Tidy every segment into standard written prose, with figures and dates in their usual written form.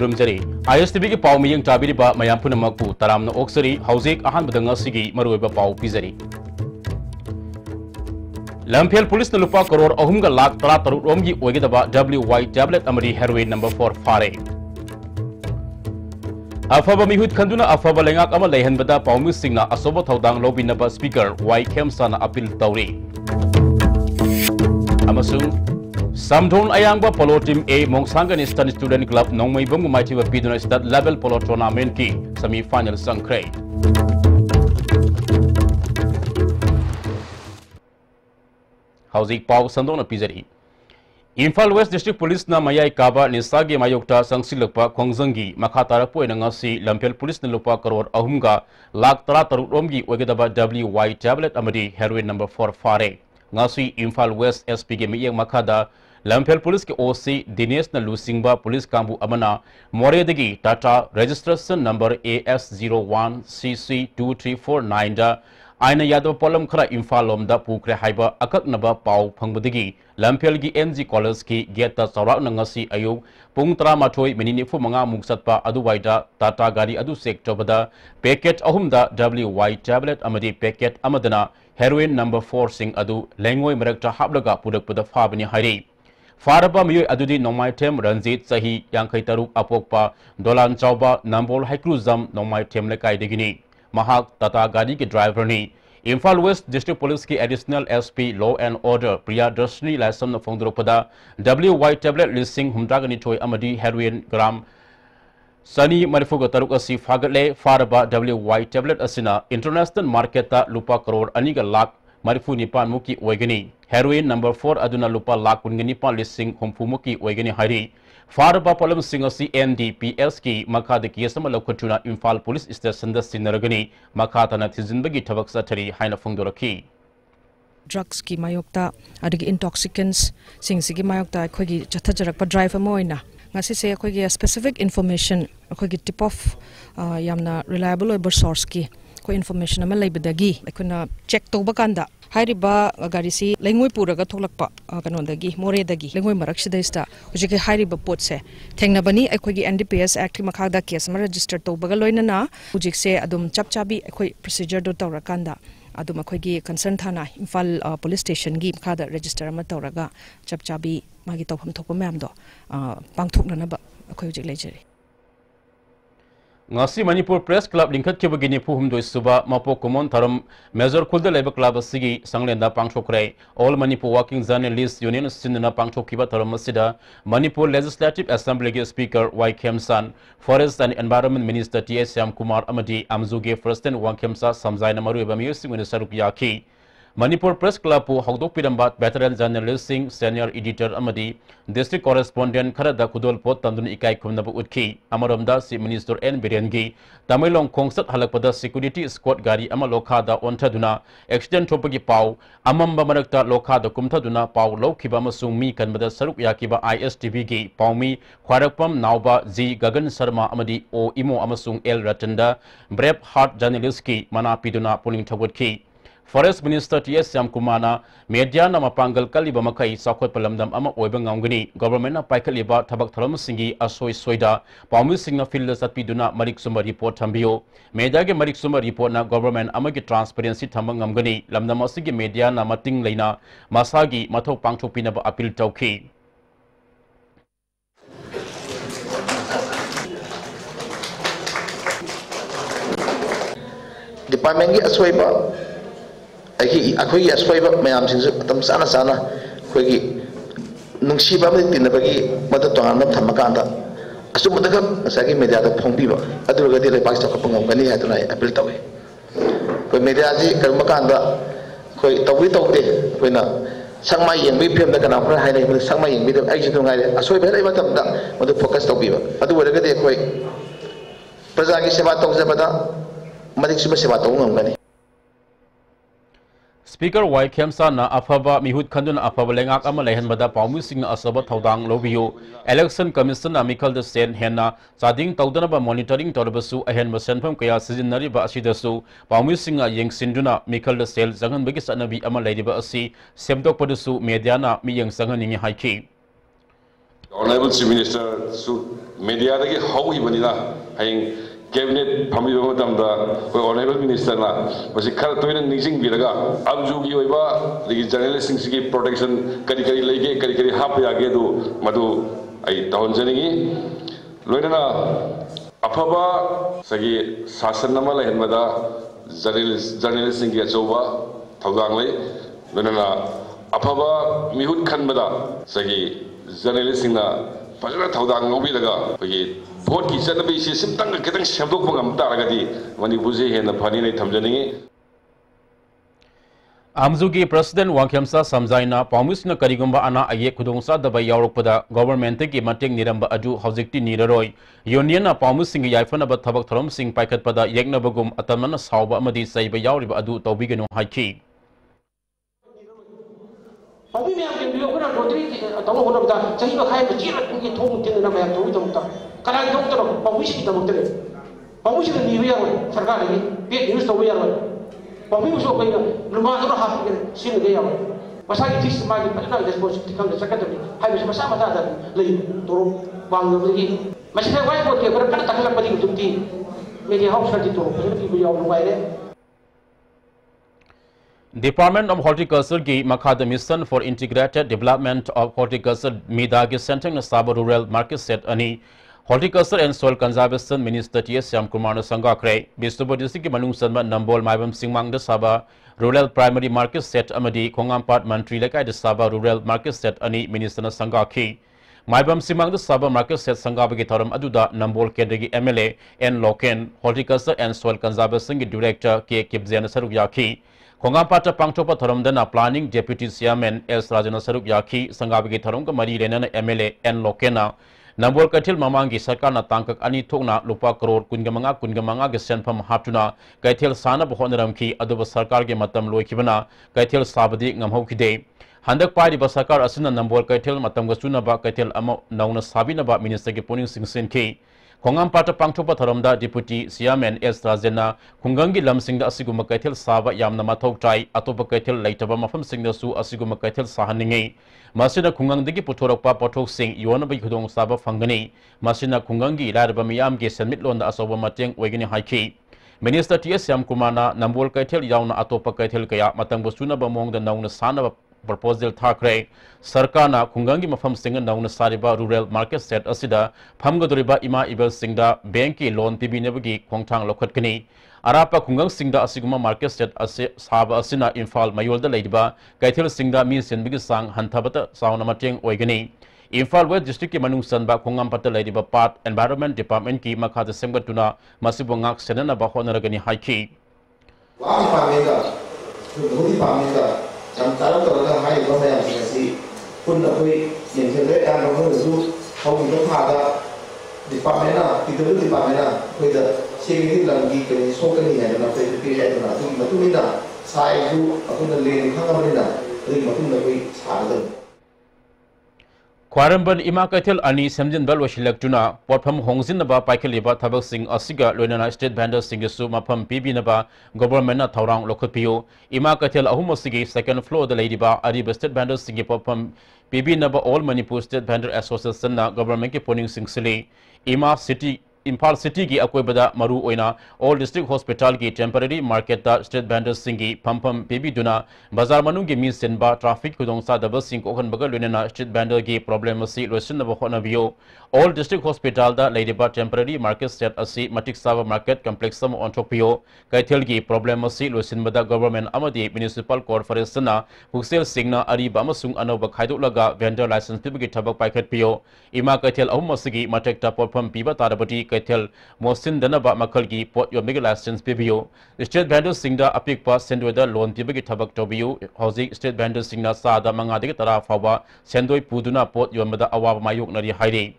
खुरुमजरी ISTV की पाव मियंग चाबिरिबा मयाम पुनमकपु तरामना ओक्सरी हौजिक अहानबदा ngasi मरुइबा पाव पिजरी लमफेल police ने लुपा करोड़ अहुमगा लाख तरा तरुक रोमगी ओइगदबा WY टैबलेट अमरी हेरोइन नंबर 4 फारे अफबा मिहुत खंदुना अफबा लेंगाक अमा लेहनबदा पावमिसिंगना असोबा थौदांग लोबिनबा स्पीकर Y खेमसाना अपील तौरी अमसुंग Samdon ayangba polo team A Mongsangani Stan Student Club Nongmaibum Maitiba Piduna State Level Polo Tournament ki semi final sangkray. Hauzik Pau Sandona Pizari. Imphal West District Police na Mayai Kaba Nisagi Mayokta Sangsilakpa Khongzangi Makhatarapo Nangasi Lampel Police na Lupa Karor Ahumga Lak Tara Tarumgi Wegedaba WY tablet Amadi heroin number 4 Fare. Ngasi Imphal West SP ke miyang Makada Lampel Police ke OC Dinesh na Lusingba Police Kambu Amana Moredagi Tata registration number AS01CC2349 da Aina Yadav Polam Kara Imphal Lomda Pukre Haiba Akak Naba Pau Pangbudigi Lampel gi NG College ki Geta Sarak Nangasi Ayuk Pung Tra Matoi Meninifu Manga Muksatpa Aduwaida Tata Gari Adu Sector Bada Packet Ahumda WY tablet Amadi Packet Amadana heroin number 4 sing adu lengoi merekta hablaga pudak pada fabani hari faraba miyoi adudi nomaitem ranjit sahi yangkai taruk apokpa dolan chauba nambol haikruzam nomaitem lekai digini mahak tata gadi ke driver ni Imphal West District Police ki additional SP Law and Order Priya Darshni lasam na fongdro pada WY tablet listing humdagani toy amadi heroin gram Sani Marifuga Taruk Asi Fagatle Faraba WY tablet Asina International Market ta Lupa Crore Aniga Lak Marifu Nipan Muki Oigani Heroin number 4 Aduna Lupa Lak Kunipan Listing Humfumuki Oigani Hari Faraba Polam Singasi NDPS ki Makada Kiasama Lokatuna Imphal Police Station the Sinaragani Makatana Tizinbagi Tabak Satari Haina Fungdoraki Drugs ki mayokta adigi intoxicants singsigi mayokta khogi chathajarakpa drive amoina ngasi se khogi specific information khogi tip off yamna reliable oiber source ki ko information ama leibadagi akhuna check toba kanda hairiba gari si lengoi puraga tholakpa kanondagi moredagi lengoi marakshida ista hujike hairiba pot se thengnabani akhogi NDPS act makhada case ma register tobaga loinana hujik se adum chapchabi akhoi procedure do tawrakanda adum akhoi concern thana Imphal police station gi khada register ma tawraga chapchabi magi tawham thokpa mam do pangthokna ba akhoi hujik lejari Ngasi Manipur Press Club lingkhat ke bagini puhum do suba mapo common tharam major khulda leba club sigi sanglenda pangthokrai all Manipur working journalists union sinna pangthokiba tharam masida Manipur Legislative Assembly ge speaker Y Khemsan Forest and Environment Minister TS Syam Kumar Amadi Amzuge President Wang Khemsa samjaina maru ba music minister yakhi Manipur Press Club pu hawdok pirambat veteran journalist sing senior editor Amadi district correspondent Kharada Kudol pot tandun ikai khumnabu utki amaromda si minister N Birengi Tamilong Kongsat halakpada security squad gari ama lokhada onthaduna accident thopagi pau amamba marakta lokhada kumthaduna pau lokhiba amasung mi kanbada saruk yakiba ISTV gi paumi khwarakpam nauba G Gagan Sharma Amadi O Imo amasung L Ratanda Brave Heart journalist ki mana piduna puning thawatki Forest Minister TS Syam Kumana media na mapangal kaliba makai sakhot palamdam ama oiba ngamgani government na paikaliba thabak tharam singi asoi soida paumi singna field satpiduna marik sumba report thambio media ge marik sumba report na government ama ge transparency thambang ngamgani lamdam asigi media na mating leina masagi mathau pangthopina ba appeal tawki department ge asoiba अखोई असोब ma'am मतम चाना चाना अखोई नुसीब तीनबी मद तोान थमकान असुमद खी media फोंबीब लेपाक चौखप गमगनी है appeal तौर अखोई मीडिया कम कान अखोई तौरी तौदे अखोना संगमा येंबी फिल्म कना खर है संगमा येंबीद असोब मद फोकस तौबीब अखोई प्रजा की सेवा तौजबद मदिक सेवा तौब गमगनी Speaker Y Khemsa na afaba mihut khandun afaba lengak ama lehanbada paumi singna asaba thodang lobiyo election commission na mikal de sen henna chading tawdana ba monitoring torbasu ahen masenpham kaya sijinnari ba asidasu paumi singa yengsinduna mikal de sel jangan bagi sanabi ama leidiba asi semdok padusu media na mi yeng sanganingi haiki Honorable Chief Minister su media dagi hawi banila haying cabinet phami ba matamda ko Honorable Minister na basi khar toina nijing biraga abju gi oiba dagi journalist sing gi protection kari kari lege kari hap ya ge do madu ai tahon janingi loina afaba sagi sasan nama lain mada journalist sing gi achoba thawang lai loina afaba mihut khan mada sagi journalist na fajana thaudang ngobi daga pagi vote ki chanabi si simtang ketang shamdok bangam taragadi mani buji hena phani nei thamjani Amzugi President Wangkhamsa Samjaina Paumisna Karigumba Ana Aye Kudongsa Daba Yaurokpada Government ki Mating Niramba Adu Hojikti Niraroi Union Paumus Sing Yaifana Ba Thabak Thorom Sing Paikat Pada Yekna Bagum Atamana Sauba Amadi Saiba Yauriba Adu Tawbiganu Haiki Paumi yang dia orang rodri tahu orang dah cari pakai berjirat mungkin thong mungkin nama yang tahu itu muda. Kalau itu terus paumi sih kita muda. Paumi sih ni biar सरकार ni biar news tahu biar. Paumi musuh kaya rumah tu rahap sini gaya. Pasal itu semakin banyak responsibility kan desakan tu. Hai macam sama dah lagi turun bang lagi. Macam saya buat dia berapa tak nak bagi untuk di media house tadi tu. Jadi biar orang lain. Department of Horticulture ki Makhada Mission for Integrated Development of Horticulture Midagi Central Sabah Rural Market Set ani Horticulture and Soil Conservation Minister T.S. Syamkumar Sangakre Bisnupur District ki Manungsanma Nambol Maibam Singmang de Sabah Rural Primary Market Set amadi Khongampat Mantri Lekai de Sabah Rural Market Set ani Minister na Sangakhi Maibam Singmang de Sabah Market Set Sangabagi Thoram aduda Nambol Kendrigi MLA N Loken Horticulture and Soil Conservation ki Director K Kipzen Saruk Yakhi Khongampata Pangchopa Thoramdana Planning Deputy Chairman S. Rajana Saruk Yakhi Sangabagi Thoram ka Mari Lenana MLA N Lokena Nambol Kaithil Mamangi Sarkarna Tangkak Ani Thokna Lupa Crore Kungamanga ge senpham haptuna Kaithil Sana Bhonaramki Aduba Sarkar ge matam loikibana Kaithil Sabadi Ngamhokide Handak Pari ba Sarkar asuna Nambol Kaithil matam ga sunaba Kaithil ama nauna sabinaba Minister ge Puning Singsen ki Khongampata Pangchopa Thoramda Deputy Chairman S. Rajana Khungangi Lamsingda Asiguma Kaithil Saba Yamna Mathok Tai Atopa Kaithil Laitaba Mafam Singda Su Asiguma Kaithil Sahaningi Masina Khungang Digi Puthorokpa Pothok Sing Yonabai Khudong Saba Fangani Masina Khungangi Laraba Miyam ge Senmitlonda Asoba Mateng Oigini Haiki Minister T.S. Syamkumana Nambol Kaithil Yauna Atopa Kaithil Kaya Matang Busuna Bamongda Nauna Sana proposal Thakre Sarkana Khungangi Mafam Singa Nauna Sariba Rural Market Set Asida Phamgaduriba Ima Ibel Singda Banki Loan Pibinebagi Khongthang Lokhatkani Arapa Khungang Singda Asiguma Market Set Ase Saba Asina Imphal Mayolda Leidiba Kaithil Singda Mi Senbigi Sang Hanthabata Sauna Mateng Oigani Imphal West District ki Manungsanba Khongampata Leidiba Part Environment Department ki Makhada Semgatuna Masibongak Senana ba honaragani haiki Jam taruh terus hai bapa yang sih pun tak boleh yang saya yang orang itu kau untuk ada di pamena kita tu di pamena kita sini lagi kini sokan ni ada nak pergi kerja tu nak tu matu mina saya itu aku nak lihat hang apa ni nak jadi matu nak pergi sahaja. Kwaramban Ima Kaithil Ani Semjin Balwa Shilaktuna Potpham Hongzin Naba Paikaliba Thabak Singh Asiga Loinana State Vendor Singisu Mafam PB Naba Government na Thaurang Lokhapiyo Ima Kaithil Ahumosigi second floor the Ladyba Ariba State Vendor Singi Potpham PB Naba All Manipur State Vendor Association na Government ki Poning Singh Sili Ima City Imphal City ki akoibada maru oina All District Hospital ki temporary market da State Vendor Singi Pampam PB Duna Bazar Manung ki Min Senba traffic kudongsa double sing kokhan bagal loinana State Vendor ki problem asi loisin na bahona bio All District Hospital da Ladyba temporary market set asi Matik Sava Market Complex sam ontopio Kaithil ki problem asi loisin bada government amadi municipal corporation na Huksel Singna Ariba amasung anoba khaiduk laga vendor license pibagi thabak paikhat pio Ima Kaithil ahumosigi matekta potpham piba tarabati Kaithil Mosin Danaba Makalgi Port Yomega license PBO State Vendor Singda Apikpa Sendweda Loan Tibagi Tabak Tobio Housing State Vendor Singna Sada Mangadi Tara Fawa Sendoi Puduna Port Yomada Awab Mayuk Nari Hairi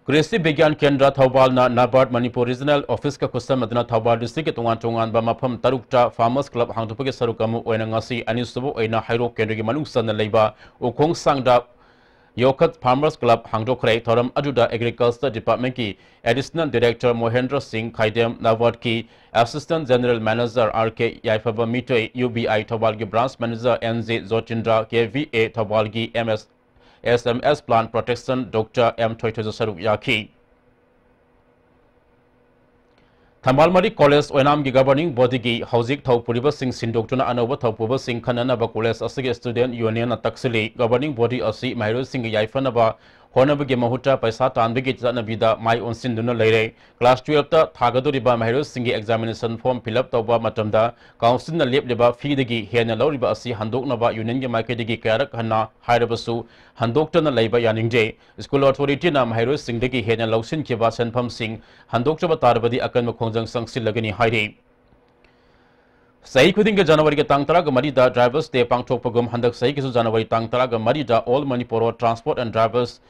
Kristi Bigyan Kendra Thawbal na Nabard Manipur Regional Office ka kusam adna Thawbal District tungan ba mafam tarukta Farmers Club hangtupagi sarukamu oina ngasi anisubo oina Hairo Kendra gi manungsan na leiba ukong sangda Yokat Farmers Club Hangdokre Thoram Ajuda Agriculture Department ki Additional Director Mohendra Singh Khaidem Nawad ki Assistant General Manager RK Yaifaba Mitoi UBI Tawalgi Branch Manager NZ Zotindra KVA Tawalgi SMS Plant Protection Dr. M. Toitozo Saruk Yaki Thambalmari College Oinam gi governing body gi Hauzik Thawpuriba Singh Sindokuna Anova Thawpuba Singh Khananaba College asigi Student Union Ataksili governing body asi Mahiro Singh Yaifanaba Honabagi Mahuta Paisa Tanbigi Zanabida Mai Onsinduna Lere Class 12 ta Thagaduriba Mahiro Singh examination form fill up Tawba Matamda Council na Lepliba Fidigi Hena Loriba asi Handoknaba Union gi Makedigi Karak Hana Hairabasu Handokta Laiba Yaningje School Authority na Mahiro Singh digi Hena Lausin Kiba Senpam Singh Handokta Tarbadi Akan Makhongjang Sangsilagani Hairi Sahi Kuding January Tangtara Marida Drivers Day Pangchokpagum Handak Sahi January Tangtara Marida All Manipur Transport and Drivers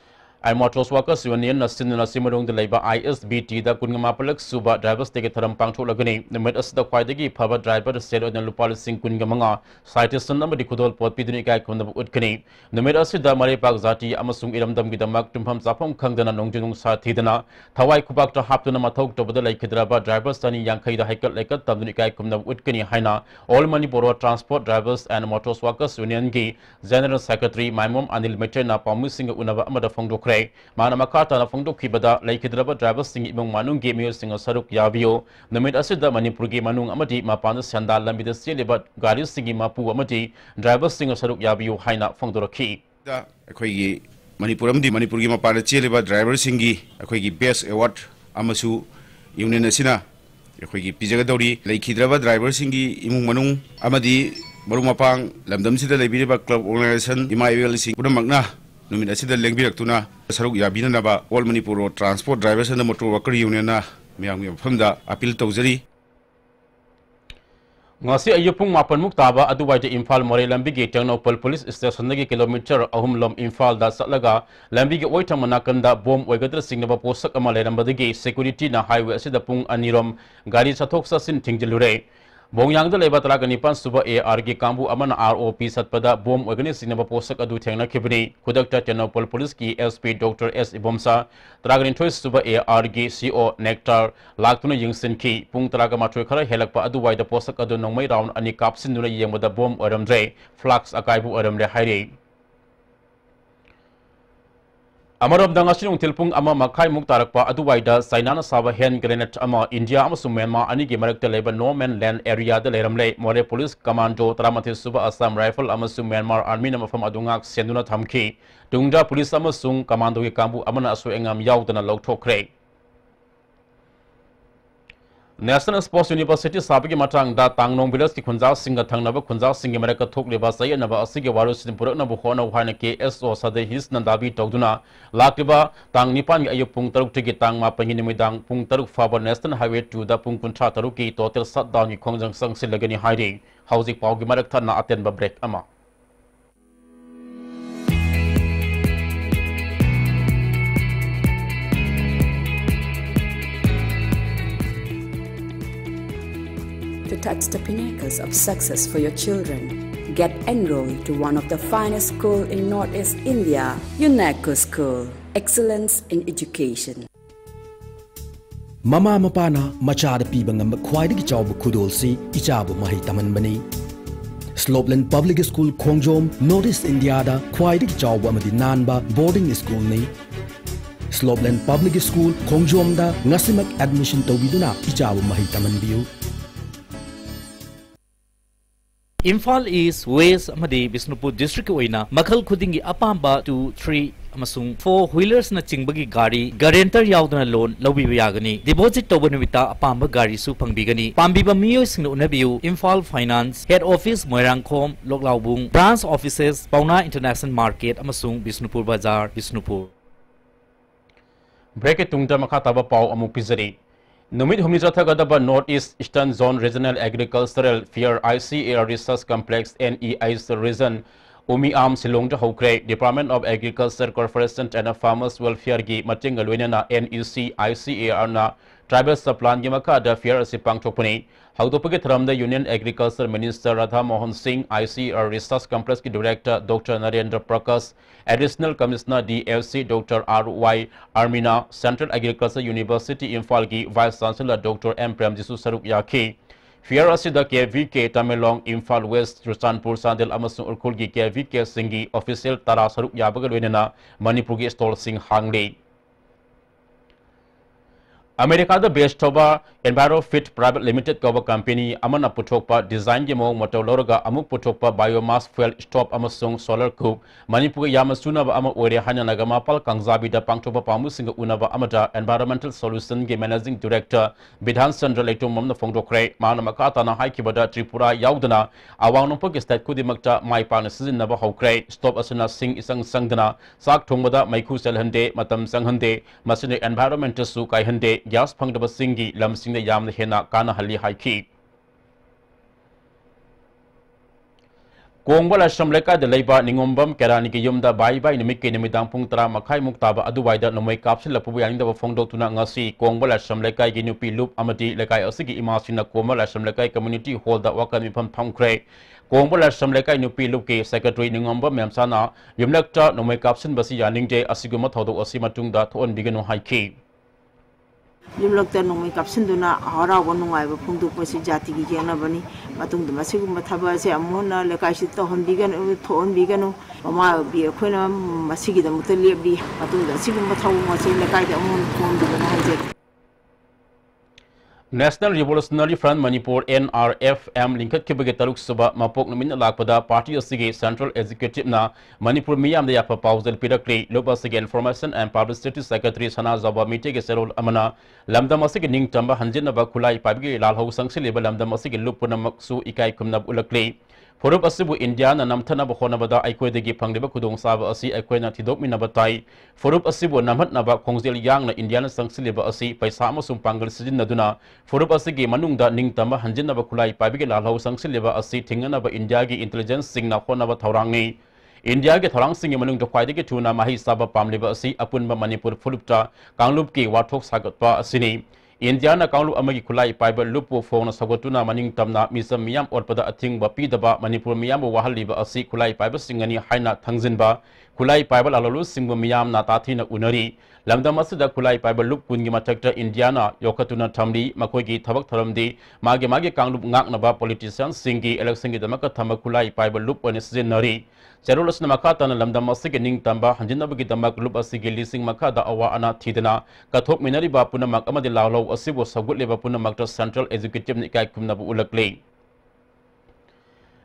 and Motors Workers Union Nasin Nasimurung the Labor ISBT the Kungamapalak Suba Drivers take a Taram Pangcholagani the Medas the Quaidagi Power Driver the State of the Lupal Sing Kungamanga Citation number the Kudol Port Pidunika Kunda Utkani the Medas the Maripak Zati Amasung Iram Dam Gidamak Tumpam Zapong Kangdana Nongjung Satidana Tawai Kubak to Haptuna Matok to the Lake Kidraba Drivers Tani Yankai the Hikel Lake Tamunika Kunda Utkani Haina All Manipur Transport Drivers and Motors Workers Union Gi General Secretary Maimum Anil Metena Pamusing Unava Amada Fongdo Mana Makata na Fongdo Kibada Laikidraba Drivers Sing Ibong Manung Game Sing Saruk Yavio Namid Asida Manipurgi Manung Amati Mapana Sanda Lamida Silibat Gari Singi Mapu Amati Drivers Sing Saruk Yavio Haina Fongdoraki Akoigi Manipuram di Manipurgi Mapana Chiliba Driver Singi Akoigi Best Award Amasu Union Asina Akoigi Pijagadori Laikidraba Driver Singi Imung Manung Amadi Barumapang Lamdam Sida Labiriba Club Organization Imail Sing Magna Numid Asida Lengbiraktuna Saruk Yabina Naba All Manipur Transport Drivers and the Motor Worker Union na Miang Funda Appeal Tozeri Ngasi ayupung mapanmuk taba aduwai de Imphal More Lambigi Ternopal Police Station nagi kilometer ahum lom Imphal da satlaga Lambigi oitang manakanda bom oigadra singnaba posak ama lerambadagi security na highway asida pung anirom gari sathok sasin thingjalure Bongyang the Labor Tragonipan Suba AR Kambu Amana ROP Satpada Bom Organizing Naba Posak Adu Tangna Kibni, Kudakta Tenopol Police SP Dr. S. Ibomsa, Tragan Toy Suba AR CO Nectar, Laktuna Yingsin Ki, Pung Tragamatrakara Helakpa Adu the Posak Adu Nomay round and Kapsin Nuna Yang with the bomb Adamdre, Flux Akaibu Adam de Hairi. Amaram Dangasinung Tilpung Ama Makai Muktarakpa Aduwaida Sainana Sava Hen Granite Ama India Amasu Myanmar Anigi Marakta Labor No Man Land Area the Leramle More Police Commando Tramati Suba Assam Rifle Amasu Myanmar Army Nama from Adungak Senduna Thamki Dungda Police Amasung Commando Kambu Amana Asu Engam Yaudana Loktokre National Sports University Sabiki Matang da Tangnong Village ki Khunjao Singha Thangnaba Khunjao Singhi Maraka Thok Liba Saya Naba Asigi Waru Sinpurak Nabu Hona Whaina KSO Sade His Nandabi Togduna Lakliba Tang Nipan Ayu Pung Taruk Tiki Tang Mapangini Midang Pung Taruk Faber National Highway 2 da Pung Kuntra Taruki Total Shutdown Ni Kongjang Sang Silagani Hiding Housing Pau Gimarak Thana Aten Babrek Ama To touch the pinnacles of success for your children, get enrolled to one of the finest schools in Northeast India, UNESCO School. Excellence in Education. Mama Mapana Machada Pibangam Kwaidi Chaubu Kudolsi, Ichabu Mahi Tamanbani. Slopeland Public School Kongjom, Northeast India, Kwaidi Chaubu Amadi Nanba Boarding School ni. Slopeland Public School Kongjom da Ngasimak Admission Tobiduna, Ichabu Mahi Tamanbiu. Imphal East, West Amadi Bisnupur District Oina, Makal Kudingi Apamba 2, 3, Amasung 4 wheelers na Chingbagi Gari, Guarantor Yaudana loan, Lobi Yagani, Deposit Tobanavita, Apamba Gari Supangigani, Pambiba Mio Sing Unabiu, Imphal Finance, Head Office Moirangkom, Loklaubung, Branch Offices, Pauna International Market, Amasung Bisnupur Bazaar, Bisnupur. Break it Tungta Makataba Pau Amupizari. Numid Humizatagada Northeast Eastern Zone Regional Agricultural Fair ICAR Research Complex NEI's Region Umi Am Silong Hokre Department of Agriculture Corporation and Farmers Welfare Gi Matinga Luena NEC ICAR na tribal sub plan की मखा fair से पांगथोकपनी हौदोपगे थरम union agriculture minister Radha Mohan Singh ICR research complex की director doctor Narendra Prakash additional commissioner DFC doctor RY आर्मीना central agriculture university Imphal की vice chancellor doctor M प्रेमजिसु सरुक याखी फेयर असिदा KVK तमेलोंग इम्फाल वेस्ट चुरचानपुर चांदेल अमसुंग उरखुल की KVK सिंगी ऑफिशियल तरा सरुक याबग लोइनना मणिपुर की स्टॉल सिंह हांगले अमेरिका बेस्ड होबा एनवायरोफिट प्राइवेट लिमिटेड कौब कंपनी अमना पुथोकपा डिजाइन की मौंग मटौ लौरगा अमुक पुथोकपा बायोमास फ्यूल स्टॉप अमसुंग सोलर कूप मणिपुर याम सुनब अम ओरे हाननागा मापल कंगजाबीदा पांगथोकपा पामुसिंग उनबा अमदा एनवायरमेंटल सॉल्यूशन के मैनेजिंग डायरेक्टर विधान चंद्र लेटुमम फोंदोखरे मान मकाताना हाइकिबदा त्रिपुरा याउदना अवांगनोपक स्टेट खुदिमक्ता माइपान सिजिनब हौख्रे स्टॉप असना सिंग इसंग संगदना साक थोंगबदा मैखु चलहंदे मतम संगहंदे मसिने एनवायरमेंटल सु कायहंदे गैस फंगदब सिंगी लमसिंग यामन हेना काना हल्ली हाइकी कोंगबल असम लेका द लेबा निंगोंबम केरानी की युमदा बाई बाई निमिक के निमिदांग पुंग तरा मखाई मुक्ताबा अदुवाइदा नोमै कापसिल लपु यानिंदा फोंगदोतुना ngasi कोंगबल असम लेका की नुपी लुप अमति लेकाय असगी इमासिना कोंगबल असम लेका कम्युनिटी हॉल दा वाकन मिफम थमख्रे कोंगबल असम लेका नुपी लुप के सेक्रेटरी निंगोंबम मेमसाना युमलक्ता नोमै कापसिन बसी यानिंगजे असिगुम थौदो असि मतुंगदा थोन बिगनो हाइकी युमलक्ता नोमै कापसिनदुना हराव नुंगाइबा फोंदोकपसि जाति की गेनबनी मतुंग मसिगुम थबा से अमोना लेकाइसि तोहनबिगन थोहनबिगनो ममा बि अखोना मसिगी दमुत लेबि मतुंग सिगुम थौ मसि लेकाइद अमोन फोंदुना हाजे national revolutionary front Manipur NRFM लिंकत के बगे तरुक सुबह मपोक नमिन लाकपदा पार्टी असिगे सेंट्रल एग्जीक्यूटिव ना मणिपुर मियाम याफ पाउजल पिरक्री लोब असिगे information and publicity secretary Sanajaoba Meetei के सेरोल अमना लमदम असिगे निंग तंबा हंजिनबा खुलाई पाबगे लालहौ संगसिलेबा लमदम असिगे लुपुनमक्सु इकाई कुमनब उलक्ले फोरब असिबु इंडिया ना नमथनब होनबदा आइकोयदगी फंगलिबा खुदोंसाब असि आइकोयना थिदोकमिनबा ताई फोरब असिबु नमहतनबा खोंगजेल यांगना इंडिया ना संगसिलेबा असि पैसा अमसुंग पांगल सिजिनदुना फोरब असिगे मनुंगदा निंगतंबा हंजिनबा खुलाई पाबिगे लालहौ संगसिलेबा असि थिंगनबा इंडिया की इंटेलिजेंस सिंगना होनबा थौरांगनी इंडिया के थौरांग सिंग मनुंग ख्वाइदगी थुना माही साबा पामलिबा असि अपुनबा मणिपुर फुलुपता कांगलुप की वाथोक सागतपा असिनी इंडिया ना कांगलु अमगी खुलाई पाइबा लुपु फोन सगोतुना मनिंग तमना मिसम मियाम ओरपदा अथिंगबा पीदबा मणिपुर मियाम वाहलिबा असि खुलाई पाइबा सिंगनी हाइना थंगजिनबा खुलाई पाइबा लाललु सिंग मियाम ना ताथीना उनरी लमदम असदा खुलाई पाइबा लुप कुनगी मथक्ता इंडिया ना योखतुना थमली मखोगी थबक थरमदी मागे मागे कांगलु ngaknaba politician singi election gi damaka thama खुलाई पाइबा लुप ओने सिजनरी चेरोलसना मखाताना लमदम असिगे निंग तंबा हंजिनबगी दमक लुप असिगे लिसिंग मखादा अवा अना थीदना कथोक मिनरिबा पुनमक अमदि लालो असिबो सगुलेबा पुनमक सेंट्रल एग्जीक्यूटिव निकाय कुमनबु उलकले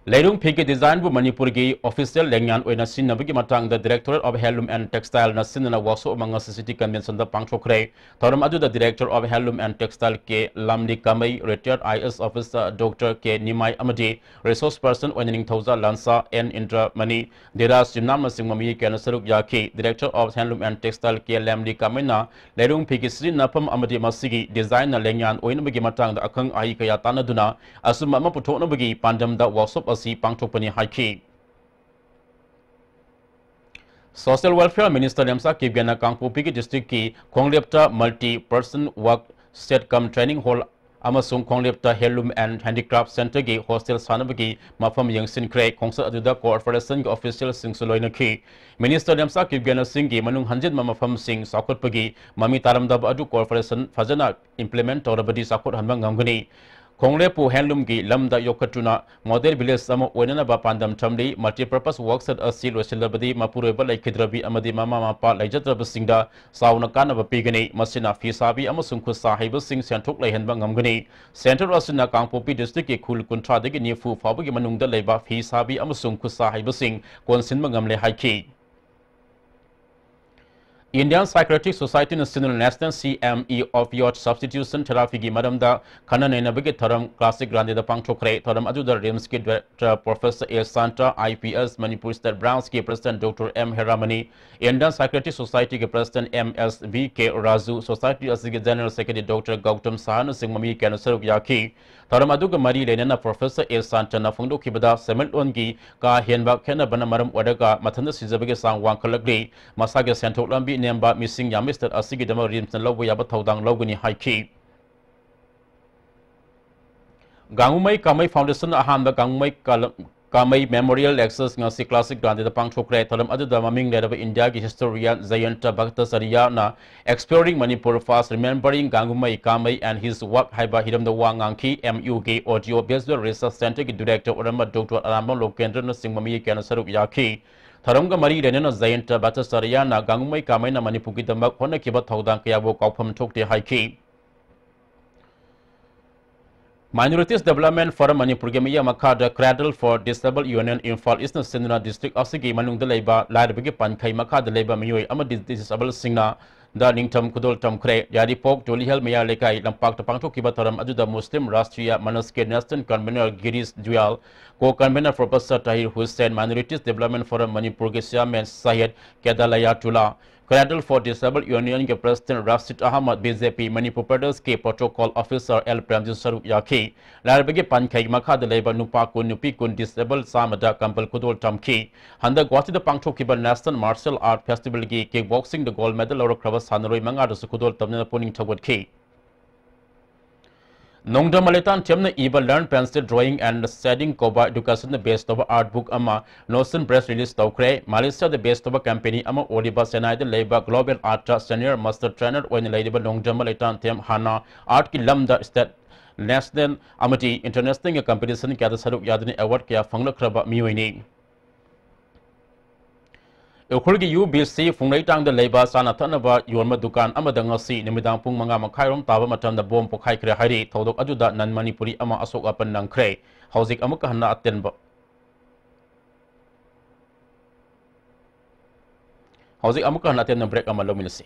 लेरुंग फिगे डिजाइन बु मणिपुर की ऑफिशियल लेंगयान ओइना सिनबगी मतंग द directorate of handloom and textile ना सिनना वर्कशॉप मंगा सिटी कन्वेंशन द पांगथोखरे थरम अदु द director of handloom and textile के लामली कमई retired IS officer doctor K Nimai अमदि रिसोर्स पर्सन ओइनिंग थौजा लांसा एन इंट्रा मनी देरा सिमनाम सिंग ममी के नसरुक याखी director of handloom and textile के लामली कमैना लेरुंग फिगे सिन नफम अमदि मसिगी डिजाइन ना लेंगयान ओइनबगी मतंग द अखंग आई कया तानदुना असुम अम पुथोनबगी पांडम द वर्कशॉप असी पांगथोकपनि हाइकी सोशल वेलफेयर मिनिस्टर नेमसा किबगेना कांगपोपी की डिस्ट्रिक्ट की Khonglepta multi purpose work shed cum training hall अमसुंग Khonglepta handloom and handicraft centre की हॉस्टल सानबगी मफम यंगसिनख्रे खोंसा अदुदा कोऑर्पोरेशन की ऑफिशियल सिंग सुलोइनखी मिनिस्टर नेमसा किबगेना सिंह की मनुंग हंजिन मफम सिंह साखोटपगी ममी तारमदब अदु कोऑर्पोरेशन फजना इंप्लीमेंट तौरबदी साखोट हनबा ngangani खोंगलेपु हैंडलूम की लमदा योकटुना मॉडल विलेज सम ओइननबा पांदम थमली मल्टीपर्पस वर्कसेट असि लोसिलबदी मपुरेबा लैखिद्रबी अमदी ममा मापा लैजत्रबसिंगदा साउना कानबा पिगनी मसिना फीसाबी अमसुंग खुसा हाइबसिंग सेंथोक लैहनबा ngамगनी सेंटर असना कांगपोपी डिस्ट्रिक्ट के खुल कुंथ्रा दगी निफु फाबगी मनुंगदा लैबा फीसाबी अमसुंग खुसा हाइबसिंग कोनसिनबा ngамले हाइकी Indian Psychiatric Society National National CME Opioid Substitution Therapy की मरमदा खनन नबगे थरम क्लासिक रांदे द पांगथोखरे थरम अजुदर रिम्स के director professor A Santa IPS Manipur state branch के president doctor M Heramani Indian psychiatric society के president MSV K Raju society असि के general secretary doctor Gautam Sahan Singh ममी के अनुसरुक याखी थरम अदुग मरी लेनेना प्रोफेसर ए सांता न फोंदोखिबदा सेमेंटोन की का हेनबा खेनबन मरम ओडगा मथन सिजबगे सांग वांखलगले मसागे सेंथोक लंबी नेम्बा मिसिंग यामिस्टर असिगी दम रिम्स न लौबो याबा थौदांग लौगनी हाइकी Gangumai Kamai Foundation ahan the Kamai Memorial Access ngasi classic grande the pangchokre thalam adu the maming led of India ki historian Jayanta Bhattacharya na exploring Manipur fast remembering Gangumai Kamai and his work haiba hidam the wangangki MUK audio visual research center ki director Orama Dr. Aramon Lokendra na singmami kana saruk yaki Tharamga mari renena Jayanta Bhattacharya na Gangumai Kamai na Manipur ki damak hona kiba thaudang kya bo kaupam chokte haiki Minorities Development Forum Manipur Gamiya Makada Cradle for Disabled Union Imphal Eastern Sindhuna District Asigi Manung the Leba Ladabigi Pankai Makada Leba Miyoi Ama Disabled Singna the Ningtam Kudol Tamkre Yadi Pok Jolihel Maya Lekai Lampak the Pangto Kibataram Adu the Muslim Rastria Manaske Neston Convener Giris Dual Co-Convener Professor Tahir Hussain Minorities Development Forum Manipur Chairman Syed Kedalaya Tula Cradle for Disabled Union के President Rashid Ahmad BJP Manipur Pradesh के Protocol Officer L Premjit Saruk Yaki Larabagi Pankai Makha Leba Nupa Kun Nupi Kun Disabled Samada Kampal Kudol Tamki Handa Gwati the Pangcho Kiba National Martial Art Festival ki Kickboxing the Gold Medal or Kravas Hanoi Manga the Sukudol Tamna Puning Tawad Ki Nongda Maletan Temna Eva learn pencil drawing and setting Koba education the best of art book Ama Nosen press release Tokre Malaysia the best of a company Ama Odiba Senai the Labor Global Art Senior Master Trainer when Lady Nongda Maletan Tem Hana Art Ki Lamda Stat National Amati International Competition Kada Saruk Yadani Award Kia Fangla Kraba Miwini Ukhulgi UBC Fungaitang the Labor Sanatanaba Yorma Dukan Amadangasi Nimidang Pung Manga Makairom Taba Matan the Bomb Pokai Kre Hari Todok Ajuda Nan Manipuri Ama Asok Apan Nang Kre Hauzik Amakahana Atenba Hauzik Amakahana Aten break Amalominasi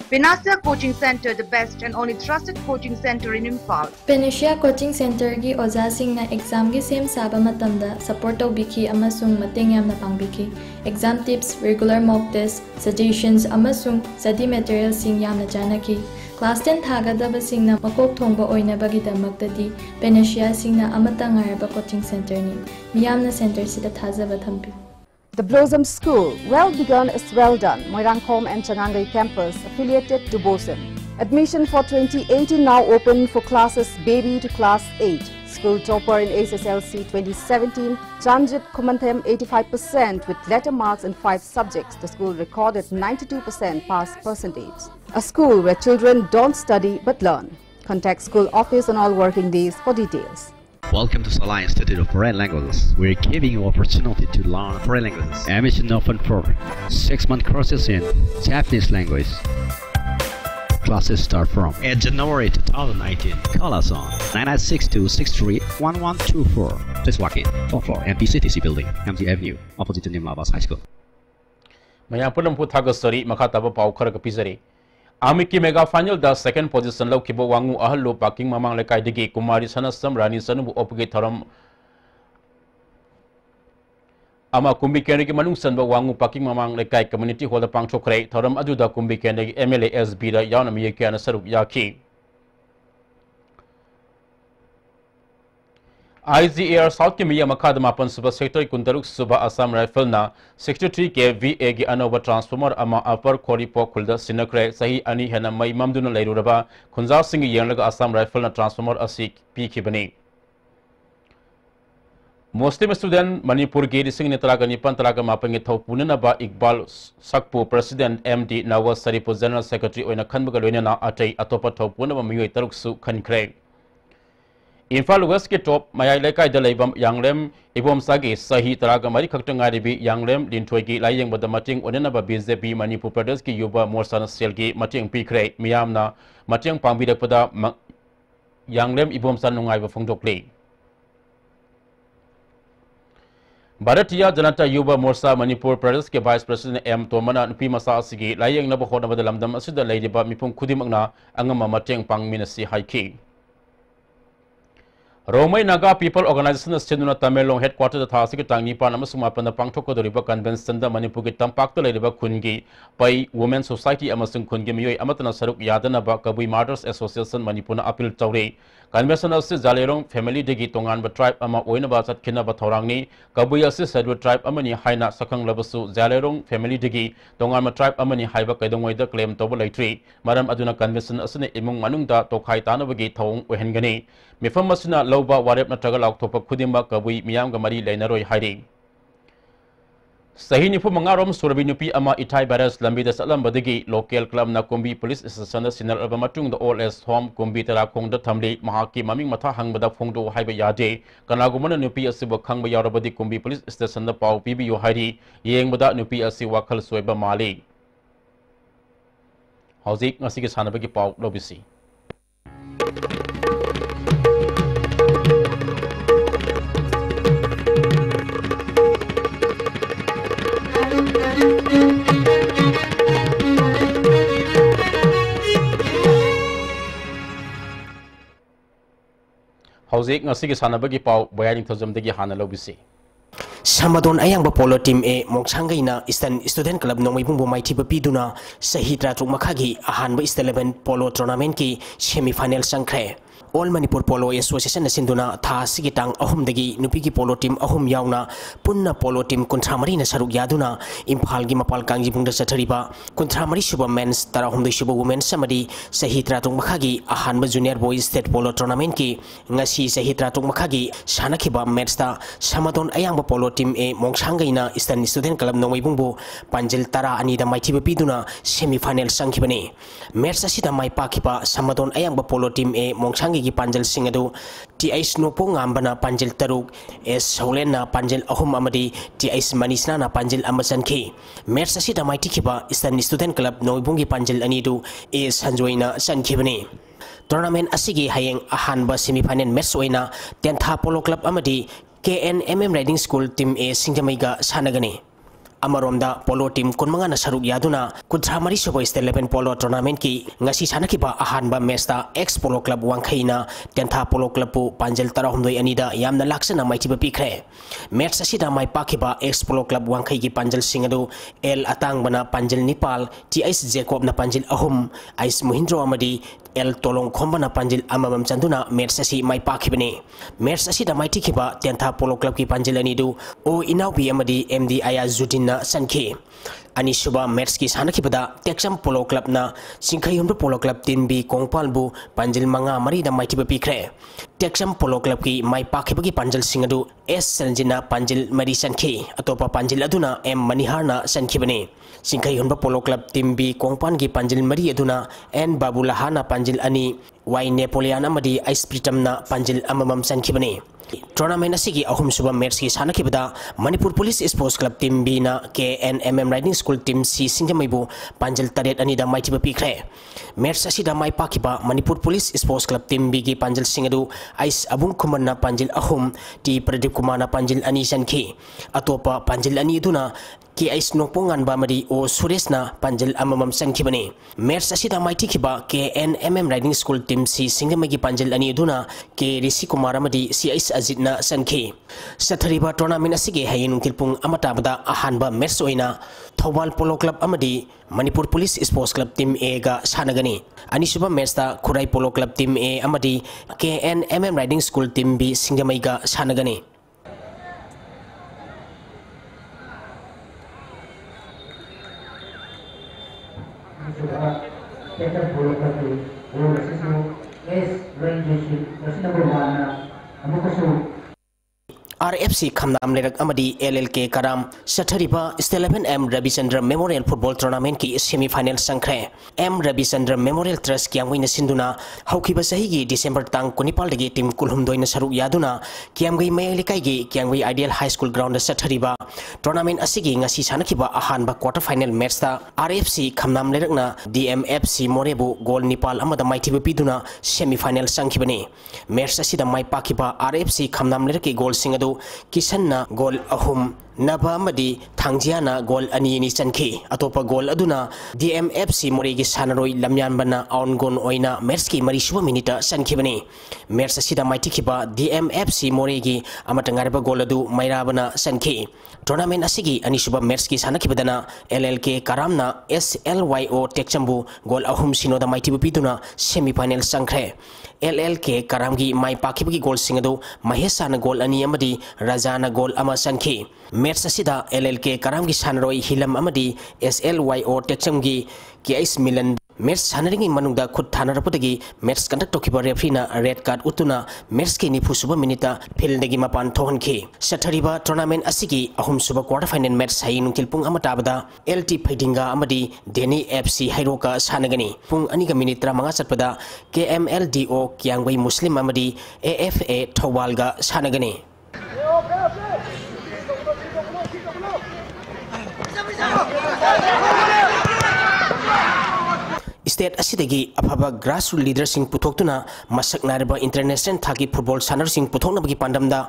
Panacea Coaching Center, the best and only trusted coaching center in Imphal. Panacea Coaching Center gi oja sing na exam gi sem saba matamda support tawbiki amasung mateng yamna pangbiki. Exam tips, regular mock tests, suggestions amasung study materials sing yamna janaki. Class 10 thagadaba sing na makok thongba oina bagi damaktadi Panacea sing na amatang ngaraba coaching center ni. Miyamna center sida thajaba thampi. The Blossom School, well begun is well done. Moirangkhom and Changangai campus affiliated to BOSEM. Admission for 2018 now open for classes baby to class 8. School topper in SSLC 2017, Janjit Kumanthem 85% with letter marks in 5 subjects. The school recorded 92% pass percentage. A school where children don't study but learn. Contact school office on all working days for details. Welcome to Salai Institute of Foreign Languages. We're giving you opportunity to learn foreign languages. Admission open for 6-month courses in Japanese language. Classes start from January 2019. Call us on 9962631124. Please walk in. Phone floor, MPCTC building, MD Avenue, opposite to Nimlabas High School. Mayapulam Puthagasari, Makataba Paukara Pizari. Amiki mega final the second position low kibo wangu ahalo parking mamang lekai digi Kumari Sanasam Rani Sanu opge tharam ama kumbi kenegi manung sanba wangu parking mamang lekai community hall pangchokre tharam ajuda kumbi kenegi MLA SB da yauna mi kana saruk yaki IGAR South Kimiya Makadama Pan Super Sector Kundaruk Suba Assam Rifle na 63 KVA gi anova transformer ama upper Koripo Kulda Sinakre Sahi Ani Hena Mai Mamduna Lairuraba Kunza Singh Yanglaga Assam Rifle na transformer Asik Pikibani Muslim student Manipur gi Singh Netalaga Nipan Talaga Mapangi Thaupunana ba Iqbal Sakpu President MD Nawaz Sharif General Secretary Oina Khanbaga na Atai Atopa Thaupunaba Miyoi Taruk Su Khankre Imphal West ke top mayai lekai dalaibam yanglem ibom sagi sahi taraga mari khakta ribi yanglem lintoi gi layeng bada mating onena ba BJP Manipur Pradesh ki yuba morsana sel gi mating pikre miyamna mating pangbidak pada yanglem ibom san nungai ba phongdokle Bharatiya Janata Yuba Morsa Manipur Pradesh ke Vice President M Tomana nupi masa asigi layeng na ba khona bada lamdam asida leidiba mipum khudimangna angama mating pangminasi haiki Romai Naga People Organization Chenuna Tamelong Headquarters Thasik Tangi Panama Sumapana Pangtoko the River Convention the Manipuki Tampak the River Kungi by Women's Society Amasun Kungi Amatana Saruk Yadana Bakabui Martyrs Association Manipuna Apil Tauri Convention of Zalerong Family Digi Tongan Tribe Ama Oinabasat Kinaba Torangni Kabuya Sedwood Tribe Amani Haina Sakang Labasu Zalerong Family Digi Tongan Tribe Amani Haiba Kadongway the claim Tobolay Tree Madam Aduna Convention Asane Imung Manunda Tokai Tanabagi Tong Wehengani Mifamasina लौबा वारेप नत्रगा लाउथोप खुदिमा कबुई मियाम गा मरी लेनरोय हाइरि सही निफु मंगारोम सुरबी नुपी अमा इथाई बारस लंबी the सलम बदगी local club ना Kumbi police station द सिनल अबा मतुंग द ओल एस होम कुंबी तरा खोंग द थमली महाकी ममिंग मथा हंगबदा फोंगदो हाइबा यादे कनागुमन नुपी असिब खंगब यारबदी कुंबी पुलिस स्टेशन द पाउ पीबी यो हाइरि येंगबदा नुपी असि वाखल सोयबा माली हौजिक ngasi के सानबगी पाउ लोबिसी हौजिक ngasi के सानबगी पाउ बयानिंग थजमदगी हाना लोबिसी Samadon ayang polo team e mongsanggaina Eastern Student Club nongmaibungbo maithiba piduna sahi tratuk makhagi ahanba East 11 polo tournament ki semi final sangkhre All Manipur Polo Association sinduna tha sigi tang ahum dagi nupi ki polo team ahum yauna punna polo team kuntramari na saruk yaduna Imphal gi mapal kangji bungda sathariba kuntramari suba men's tarahum dai suba women's samadi sahi tratuk makhagi ahanba junior boys state polo tournament ki ngasi sahi tratuk makhagi sanakhiba match ta Samadon ayang polo team e mongsanggaina Eastern Student Club nongmaibungbo panjil tara ani da maithiba piduna semi final sangkhibani match asida mai pakhiba Samadon ayang polo team e mongsang की पांजल सिंगदु टीआईस नोपो ngambana panjil taruk es holena panjil ahum amadi टीआईस manisna na panjil amasanki match asida maithikiba Eastern Student Club noibungi panjil anidu e sanjoina sankhibani tournament asigi hayeng ahanba semi final match oina Tentha Polo Club amadi KNMM Riding School team e singjamaiga sanagani Amaromda polo team kunmanga na saruk yaduna kudramari subo East 11 polo tournament ki ngasi sanakiba ahanba match ta ex polo club wangkhaina Tentha Polo Club pu panjel tarahumdoi anida yamna laksana maithiba pikre match asida mai pakiba ex polo club wangkhai ki panjel singadu L atang bana panjel Nepal TIS Jacob na panjel ahum Ais Mohindro amadi L tolong khombana panjil amamam chanduna match asi mai pakibani match asida mai tikhiba Tentha Polo Club ki panjil anidu o inaubi amadi MD Aya Zudin na sanki ani suba match ki sanakibada Texam Polo Club na Singkhayumdo Polo Club team bi kongpalbu panjil manga mari da maithiba pikre Texam Polo Club ki mai pakhibagi panjil singadu S Sanjina panjil mari sanki atopa panjil aduna M Maniharna sankhibani Singkhayumdo Polo Club team bi kongpan gi panjil mari aduna N Babulahana panjil ani Y Napoleon amadi Ice Pritam na panjil amamam sankhibani tournament asigi ahum suba match ki sanakibada Manipur Police Sports Club team B na KNMM Riding School team C singjamaibu panjil taret ani da maithiba pikre match asida mai pakiba Manipur Police Sports Club team B gi panjil singadu Ice Abung Kumar na panjil ahum T Pradeep Kumar na panjil ani sanki atopa panjil ani duna ki Ice Nopongan ba mari o Suresh na panjil amamam sankhibani match asida mai tikhiba KNMM Riding School team C singjamai gi panjil ani duna K Rishi Kumar amadi C Ice Ajitna sanki sathariba tournament asigi hayin tilpung amata bada ahanba match oina Thobal Polo Club amadi Manipur Police Sports Club team A ga sanagani ani suba match ta Khurai Polo Club team A amadi KNMM Riding School team B singjamai ga sanagani RFC Khamnam Lerak Amadi LLK Karam Sathariba East 11M Rabichandra Memorial Football Tournament ki semi final sangkhre M Rabichandra Memorial Trust Kiamwina Sinduna Haukiba Sahigi December tang kunipal dagi team kulhumdoina saruk yaduna Kiamgai Mayalikai gi Kiamgai Ideal High School ground Sathariba tournament asigi ngasi sanakiba ahanba quarter final match ta RFC Khamnam Lerakna DMFC Morebu goal Nepal amada maithiba piduna semi final sangkhibani match asida mai pakiba RFC Khamnam Leraki goal singadu Kisanna goal ahum Naba amadi Thangjiana goal ani ni chanki atopa goal aduna DMFC Moregi sanaroi lamyan bana on gon oina match ki mari suba minute sankhibani match asida maitikhiba DMFC Moregi amatangarba goal adu mairabana sanki tournament asigi ani suba match ki sanakibadana LLK Karamna SLYO Tekchambu goal ahum sinoda maitibu piduna semi final sangkhre LLK Karamgi mai pakibagi goal singadu Mahesana goal ani amadi Rajana goal ama sanki match asida LLK Karamgi sanaroi hilam amadi SLYO Tekchamgi KS Milan match सानरिंग मनुंगदा खुद थानरपदगी match conduct तोखिबा रेफरीना red card उतुना match के निफुसुबा मिनिटा फिल्डगी मपान थोहनखि सथरिबा टूर्नामेंट असिगी अहुमसुबा क्वार्टर फाइनल मैच साई नुंकिल पुंग अमताबदा एलटी फाइटिंगा अमदी डेनी एफसी हाइरोका सानगनी पुंग अनिगा मिनिट 35 चटपदा केएमएलडीओ क्यांगवई मुस्लिम अमदी एएफए थौबालगा सानगनी स्टेट असिदगी अफबा ग्रासरूट लीडरसिंग पुथोक्तुना मसक नारबा इंटरनेशनल थाकी फुटबॉल सानरसिंग पुथोक्नबगी पांडमदा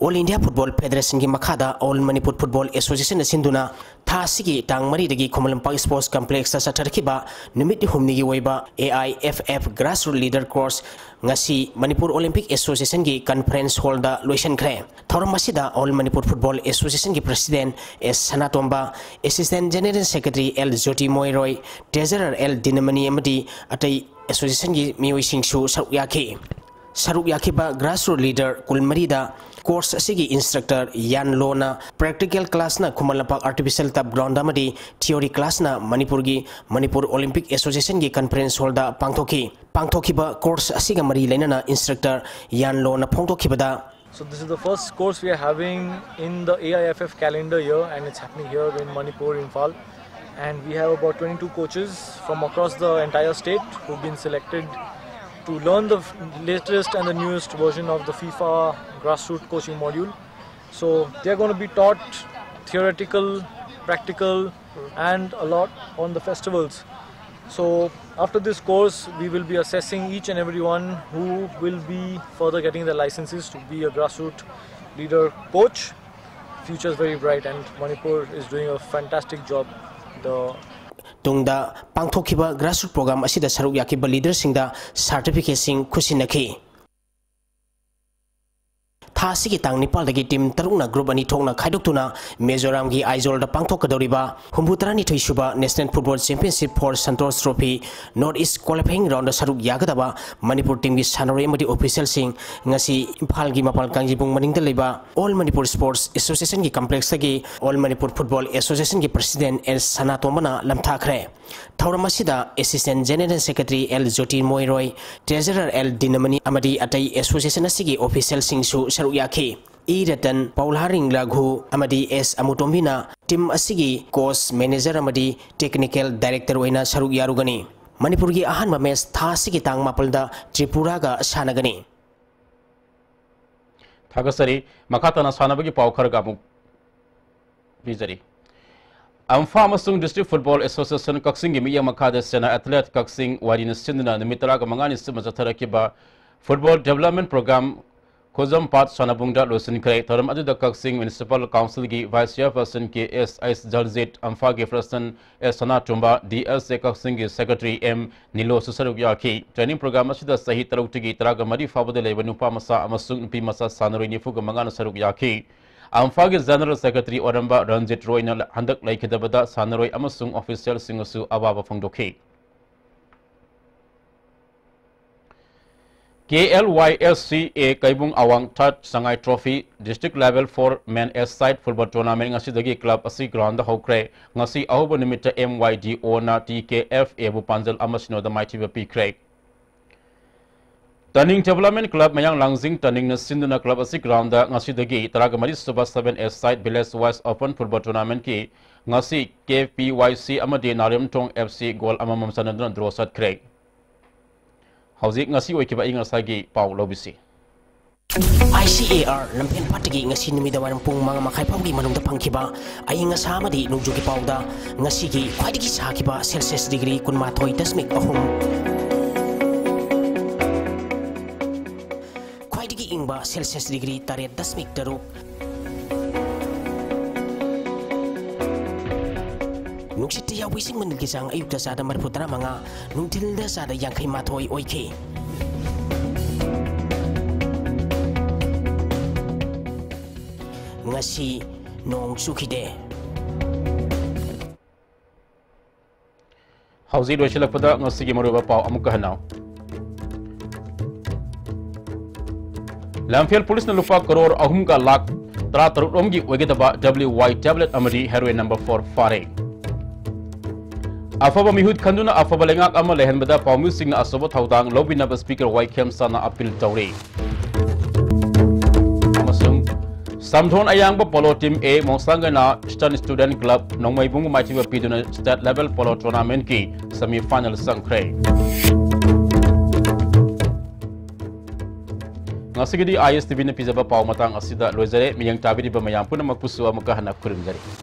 ऑल इंडिया फुटबॉल फेडरेशन की मखादा ऑल मणिपुर फुटबॉल एसोसिएशन सिंधुना थासिगी टांग मरीदगी खोमलंपाक स्पोर्ट्स कॉम्प्लेक्स सथरखिबा निमित हुमनिगी ओइबा AIFF grassroot leader course ngasi Manipur Olympic Association की कॉन्फ्रेंस हॉल दा लोइसनख्रे थौरम असिदा ऑल मणिपुर फुटबॉल एसोसिएशन की president S Sanatomba assistant general secretary L Jyoti Moiroy treasurer L Dinamani अमदी अतै एसोसिएशन की मियोइसिंगसु सरुक याखिबा ग्रासरूट लीडर कुलमरीदा कोर्स असिगी इंस्ट्रक्टर यान लोना प्रैक्टिकल क्लास ना Khumanlampak artificial tub ground अमदी theory class ना मणिपुर ओलंपिक एसोसिएशन की कॉन्फ्रेंस हॉल दा पांगथोखिबा कोर्स असिगा मरी लेना इंस्ट्रक्टर यान लोना फोंगथोखिबदा. So this is the first course we are having in the AIFF calendar year, and it's happening here in Manipur, Imphal, and we have about 22 coaches from across the entire state who've been selected to learn the latest and the newest version of the FIFA grassroots coaching module. So they're going to be taught theoretical, practical, and a lot on the festivals. So after this course, we will be assessing each and everyone who will be further getting their licenses to be a grassroots leader coach. Future is very bright, and Manipur is doing a fantastic job. Tungda pangthokiba grassroots program asida saruk yakiba leader singda certificate sing khusinakhi थासिगी तांग निपाल दगी team तरुना group अनि थोंगना खाइदोक्तुना मिजोराम की आइजोल द पांगथोकदौरिबा हुम्बुतरानी थैसुबा national football championship for Santosh trophy north east qualifying round सरुक यागदबा मणिपुर टीम की सानोरे मदी ऑफिशियल सिंग ngasi इम्फाल की मपाल कांगजिबुंग मनिंग लेबा ऑल मणिपुर स्पोर्ट्स एसोसिएशन की कॉम्प्लेक्स दगी ऑल मणिपुर फुटबॉल एसोसिएशन की प्रेसिडेंट एल सनातोमना लमथाखरे थौरम असिदा assistant general secretary L Jyoti Moiroy treasurer L Dinamani अमदी अतै एसोसिएशन असिगी ऑफिशियल सिंगसु सरुक याखि ई रतन पौलहारिंग लागू अमदी एस अमुतोम्बिना टीम असिगी कोच मैनेजर अमदी टेक्निकल डायरेक्टर ओइना सरुक यारुगनी मणिपुर की अहानबा मैच थासिगी तांग मापलदा त्रिपुरा गा सानगनी थागसरी मखातना सानबगी पावखरगा अमुक Bijari अम्फा अमसुंग district football association Kakching मिया मखादा सेना एथलेट कक्सिंग वारिन सिंदना निमितरा का मंगानी सिम जथरकिबा फुटबॉल डेवलपमेंट प्रोग्राम खोजम पात सनाबुंगदा लोसिनख्रे थरम अदुदा कक्सिंग म्युनिसिपल काउंसिल की वाइस चेयरपर्सन के एस जलजीत अम्फा के प्रेसिडेंट एस सना टुंबा डीएसए कक्सिंग की सेक्रेटरी एम नीलो सुसरुक याखी ट्रेनिंग प्रोग्राम असिदा सही तरुक्तिगी तरागा मरी फाबदे लेबा नुपा मसा अमसुंग नुपी मसा सानरोय निफुग मंगाना सरुक याखी अम्फा के जनरल सेक्रेटरी ओरंबा रंजित रॉय न हंदक लैखिदबदा सानरोय अमसुंग ऑफिशियल सिंगसु अबाबा फोंदोखी KLYSCA Kaibung Awang Third Sangai Trophy District Level 4 Men S-Side Football Tournament ngasidagi club asi ground da hokre ngasi ahuba nimita MYDO na TKFA bu panjal amasino da maitiba pikre Turning Development Club mayang Langjing Turning na sinduna club asi ground da ngasidagi taragamari suba 7 S-Side Village West Open Football Tournament ki ngasi KPYC amadi Narim Tong FC goal amamam sanadna draw sat kre Hauzik ngasi oikiba ingasagi pau lobisi ICAR lampen patigi ngasi numidawan pung mga makaipawgi manungda pangkiba ay ngasa amadi nungjugi pauda ngasi gi kwaidigi sakiba Celsius degree kun matoy dasmik ahum kwaidigi ingba Celsius degree taret dasmik daruk Nuksiti ya wising menilgisang ayuk da sada marputra mga nungtil da sada yang kay matoy oike. Ngasi nong sukide. Hauzi do shilak pada ngasi gi maruba pau amuk kahanaw. Lamfiel police na lupa crore ahum ka lakh tara taruk romgi wagitaba WY tablet amari heroin number 4 fare. Afaba mihut khanduna afaba lengak ama lehenbada pamu singna asoba thaudang lobinaba speaker Waikem sana appeal tawri. Amasung Samthon ayangba polo team A mongsangana Eastern Student Club nongmaibung machiba piduna state level polo tournament ki semi final sangkre. Ngasigidi ISTV na pizaba pau matang asida loizare miyang tabidi ba mayam puna magpusu amaka hanak kurimjari.